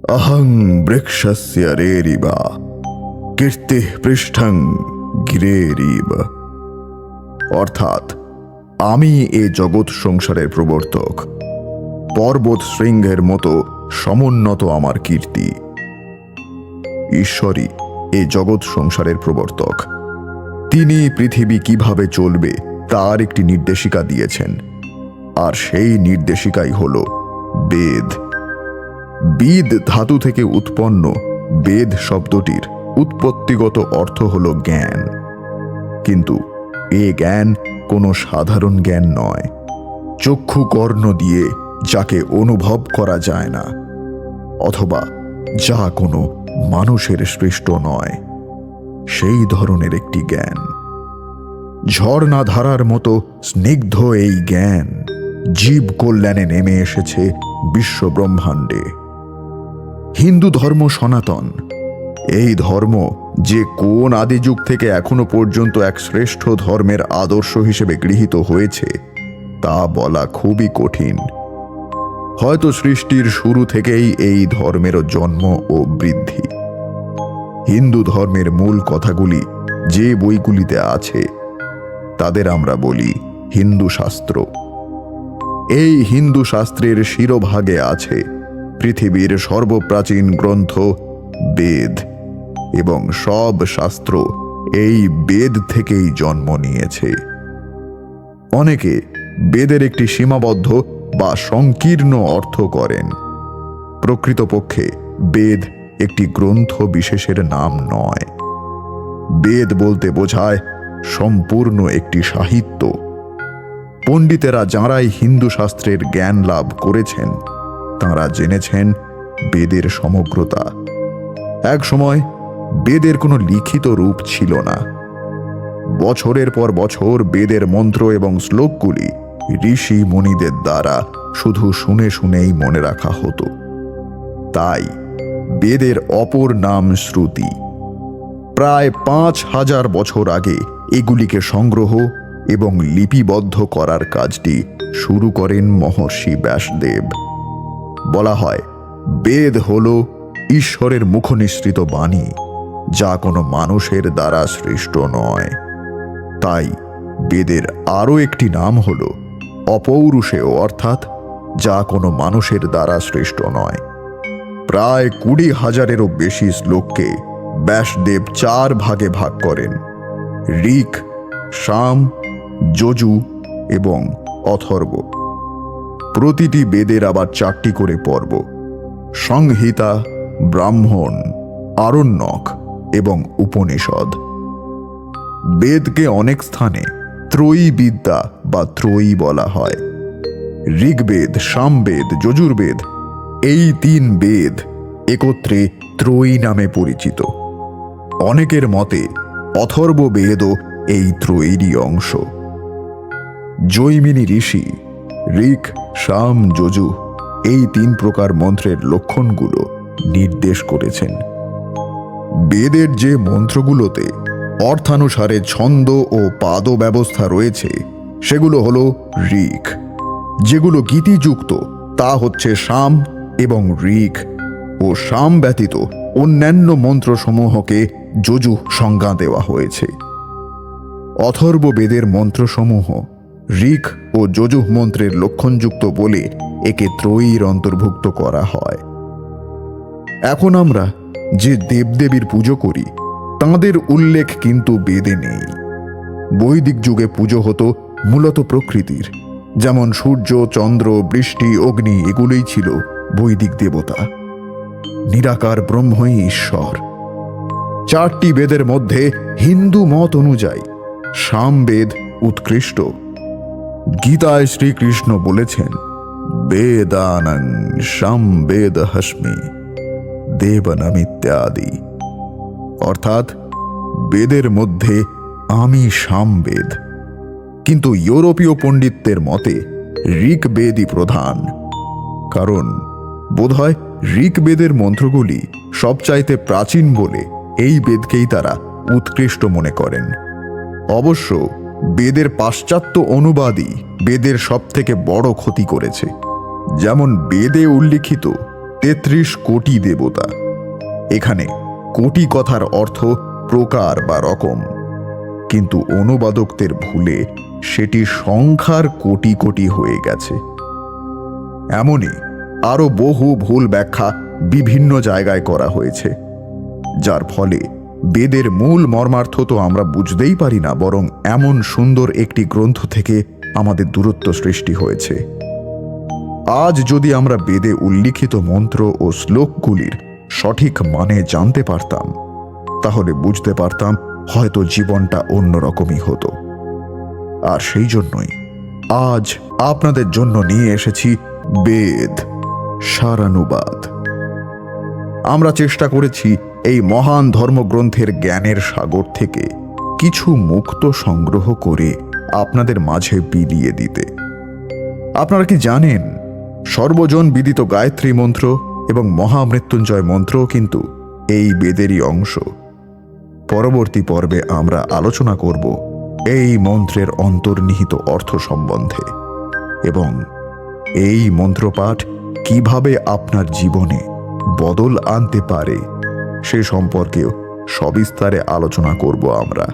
अहं वृक्षस्य रेरिव কীর্তিঃ পৃষ্ঠং গিরেরিব। অর্থাৎ আমি এ জগৎ সংসারের প্রবর্তক, পর্বত শৃঙ্গের মতো সমুন্নত আমার কীর্তি। ঈশ্বরই এ জগৎ সংসারের প্রবর্তক। তিনি পৃথিবী কিভাবে চলবে তার একটি নির্দেশিকা দিয়েছেন, আর সেই নির্দেশিকাই হল বেদ। বিদ ধাতু থেকে উৎপন্ন বেদ শব্দটির উৎপত্তিগত অর্থ হল জ্ঞান, কিন্তু এ জ্ঞান কোনো সাধারণ জ্ঞান নয়। চক্ষু কর্ণ দিয়ে যাকে অনুভব করা যায় না, অথবা যা কোনো মানুষের সৃষ্ট নয়, সেই ধরনের একটি জ্ঞান। ঝর্ণা ধারার মতো স্নিগ্ধ এই জ্ঞান জীব কল্যাণে নেমে এসেছে বিশ্ব ব্রহ্মাণ্ডে। হিন্দু ধর্ম সনাতন। এই ধর্ম যে কোন আদিযুগ থেকে এখনো পর্যন্ত এক শ্রেষ্ঠ ধর্মের আদর্শ হিসেবে গৃহীত হয়েছে তা বলা খুবই কঠিন। হয়তো সৃষ্টির শুরু থেকেই এই ধর্মেরও জন্ম ও বৃদ্ধি। হিন্দু ধর্মের মূল কথাগুলি যে বইগুলিতে আছে তাদের আমরা বলি হিন্দু শাস্ত্র। এই হিন্দু শাস্ত্রের শিরোভাগে আছে পৃথিবীর সর্বপ্রাচীন গ্রন্থ বেদ, এবং সব শাস্ত্র এই বেদ থেকেই জন্ম নিয়েছে। অনেকে বেদের একটি সীমাবদ্ধ বা সংকীর্ণ অর্থ করেন। প্রকৃতপক্ষে বেদ একটি গ্রন্থ বিশেষের নাম নয়। বেদ বলতে বোঝায় সম্পূর্ণ একটি সাহিত্য। পণ্ডিতেরা যাঁরাই হিন্দু শাস্ত্রের জ্ঞান লাভ করেছেন তাঁরা জেনেছেন বেদের সমগ্রতা। এক সময় বেদের কোনো লিখিত রূপ ছিল না। বছরের পর বছর বেদের মন্ত্র এবং শ্লোকগুলি ঋষি মুনিদের দ্বারা শুধু শুনে শুনেই মনে রাখা হতো। তাই বেদের অপর নাম শ্রুতি। প্রায় 5000 বছর আগে এগুলিকে সংগ্রহ এবং লিপিবদ্ধ করার কাজটি শুরু করেন মহর্ষি ব্যাসদেব। বলা হয় বেদ হল ঈশ্বরের মুখনিসৃত বাণী, যা কোনো মানুষের দ্বারা সৃষ্ট নয়। তাই বেদের আরও একটি নাম হল অপৌরুষেয়, অর্থাৎ যা কোনো মানুষের দ্বারা সৃষ্ট নয়। প্রায় 20,000-এরও বেশি শ্লোককে ব্যাসদেব 4 ভাগে ভাগ করেন: ঋক, সাম, যজু এবং অথর্ব। প্রতিটি বেদের আবার 4টি করে পর্ব: সংহিতা, ব্রাহ্মণ, আরণ্যক এবং উপনিষদ। বেদকে অনেক স্থানে ত্রয়ী বিদ্যা বা ত্রয়ী বলা হয়। ঋগ্বেদ, সামবেদ, যজুর্বেদ এই 3 বেদ একত্রে ত্রয়ী নামে পরিচিত। অনেকের মতে অথর্ব বেদও এই ত্রয়ীরই অংশ। জৈমিনী ঋষি ঋক, সাম, যজু এই 3 প্রকার মন্ত্রের লক্ষণগুলো নির্দেশ করেছেন। বেদের যে মন্ত্রগুলোতে অর্থানুসারে ছন্দ ও পাদ ব্যবস্থা রয়েছে সেগুলো হলো ঋক। যেগুলো গীতিযুক্ত তা হচ্ছে সাম এবং ঋক, ও সাম ব্যতীত অন্যান্য মন্ত্রসমূহকে যজু সংজ্ঞা দেওয়া হয়েছে। অথর্ব বেদের মন্ত্রসমূহ ঋক ও যজু মন্ত্রের লক্ষণযুক্ত বলে একে ত্রয়ীর অন্তর্ভুক্ত করা হয়। এখন আমরা যে দেবদেবীর পুজো করি তাঁদের উল্লেখ কিন্তু বেদে নেই। বৈদিক যুগে পুজো হতো মূলত প্রকৃতির, যেমন সূর্য, চন্দ্র, বৃষ্টি, অগ্নি এগুলোই ছিল বৈদিক দেবতা। নিরাকার ব্রহ্মই ঈশ্বর। 4টি বেদের মধ্যে হিন্দু মত অনুযায়ী সামবেদ উৎকৃষ্ট। গীতায় শ্রীকৃষ্ণ বলেছেন, বেদানং সামবেদ হস্মি দেবনমিত্যাদি, অর্থাৎ বেদের মধ্যে আমি সামবেদ। কিন্তু ইউরোপীয় পণ্ডিতদের মতে ঋগ্বেদই প্রধান, কারণ বোধহয় ঋগ্বেদের মন্ত্রগুলি সবচাইতে প্রাচীন বলে এই বেদকেই তারা উৎকৃষ্ট মনে করেন। অবশ্য বেদের পাশ্চাত্য অনুবাদই বেদের সবথেকে বড় ক্ষতি করেছে। যেমন বেদে উল্লিখিত ৩৩ কোটি দেবতা। এখানে কোটি কথার অর্থ প্রকার বা রকম, কিন্তু অনুবাদকদের ভুলে সেটি সংখ্যার কোটি কোটি হয়ে গেছে। এমনই আরো বহু ভুল ব্যাখ্যা বিভিন্ন জায়গায় করা হয়েছে, যার ফলে বেদের মূল মর্মার্থ তো আমরা বুঝতেই পারি না, বরং এমন সুন্দর একটি গ্রন্থ থেকে আমাদের দূরত্ব সৃষ্টি হয়েছে। আজ যদি আমরা বেদে উল্লিখিত মন্ত্র ও শ্লোকগুলির সঠিক মানে জানতে পারতাম, তাহলে বুঝতে পারতাম হয়তো জীবনটা অন্যরকমই হতো। আর সেই জন্যই আজ আপনাদের জন্য নিয়ে এসেছি বেদ সারানুবাদ। আমরা চেষ্টা করেছি এই মহান ধর্মগ্রন্থের জ্ঞানের সাগর থেকে কিছু মুক্ত সংগ্রহ করে আপনাদের মাঝে বিলিয়ে দিতে। আপনারা কি জানেন, সর্বজন বিদিত গায়ত্রী মন্ত্র এবং মহামৃত্যুঞ্জয় মন্ত্রও কিন্তু এই বেদেরই অংশ। পরবর্তী পর্বে আমরা আলোচনা করব এই মন্ত্রের অন্তর্নিহিত অর্থ সম্বন্ধে এবং এই মন্ত্রপাঠ কিভাবে আপনার জীবনে বদল আনতে পারে সে সম্পর্কেও সবিস্তারে আলোচনা করব আমরা।